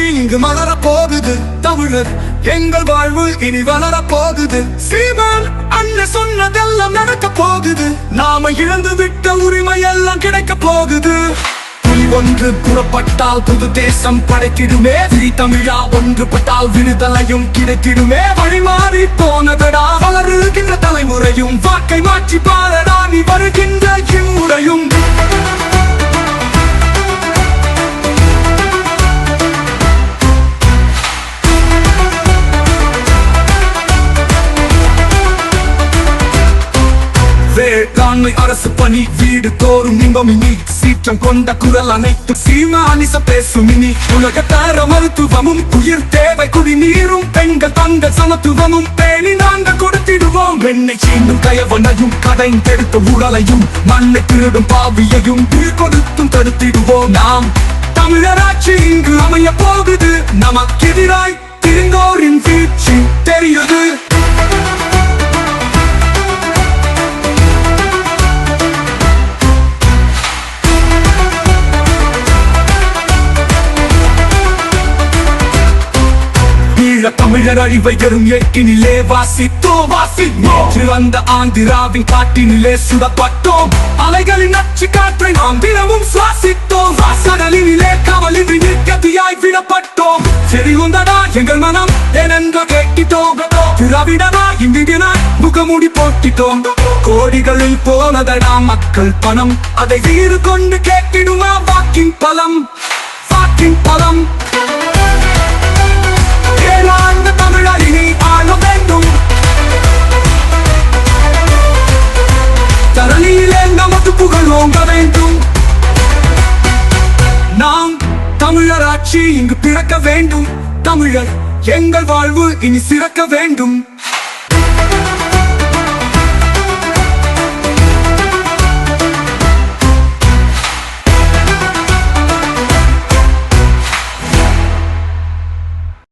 தமிழராட்சி இங்கு மலர போகுது. தமிழர் எங்கள் வாழ்வு இனி வளர போகுது. சீமான் அண்ணன் சொன்னதெல்லாம் நடக்க போகுது. நாம இழந்து விட்ட உரிமை எல்லாம் கிடைக்க போகுது. புலி ஒன்று புறப்பட்டால் புது தேசம் படைத்திடுமே. தமிழா ஒன்றுபட்டால் விடுதலையும் கிடைத்திடுமே. வழிமாறி போனதடா வளருகின்ற தலைமுறையும். வாக்கை மாற்றி பாரடா நீ வருகின்ற இம்முறையும். வேளாண்மை அரசு பணி வீடு தோறும் இன்பமினி. சீற்றம் கொண்ட குரல் அனைத்து சீமானிச பேசுமினி. உலக தர மருத்துவமும் உயிர் தேவை குடிநீரும். பெண்கள் தங்கள் சமத்துவமும் பேணி நாங்கள் கொடுத்திடுவோம். வெண்ணை சீண்டும் கயவனையும் கடைந்தெடுத்த ஊழலையும் மண்ணை திருடும் பாவியையும் உயிர் கொடுத்தும் தடுத்திடுவோம். நாம் தமிழராட்சி இங்கு அமைய போகுது. நமக்கெதிராய் திரிந்தோரின் வீழ்ச்சி தெரியுது. தமிழர் அழிவை பெறும் ஏட்டினிலே வாசித்தோம். நேற்று அந்த ஆந்திராவின் காட்டினிலே சுடப்பட்டோம். அலைகளின் நச்சு காற்றை நாம் தினமும் சுவாசித்தோம். கடலினிலே கவலின்றி நிற்கதியாய் விடப்பட்டோம். சரி உந்தடா எங்கள் மனம் ஏனென்ற கேட்டிட்டோம். திராவிடனா இந்தியனாய் முகமூடி போட்டிட்டோம். கோடிகளில் போனதடா மக்கள் பணம். அதை வீறு கொண்டு கேட்டிடுமா வாக்கின் பலம். வாக்கின் பலம் தமிழரினி ஆள வேண்டும். தரணியிலே நமது புகழ் ஓங்க வேண்டும். நாம் தமிழராட்சி இங்கு பிறக்க வேண்டும். தமிழர் எங்கள் வாழ்வு இனி சிறக்க வேண்டும்.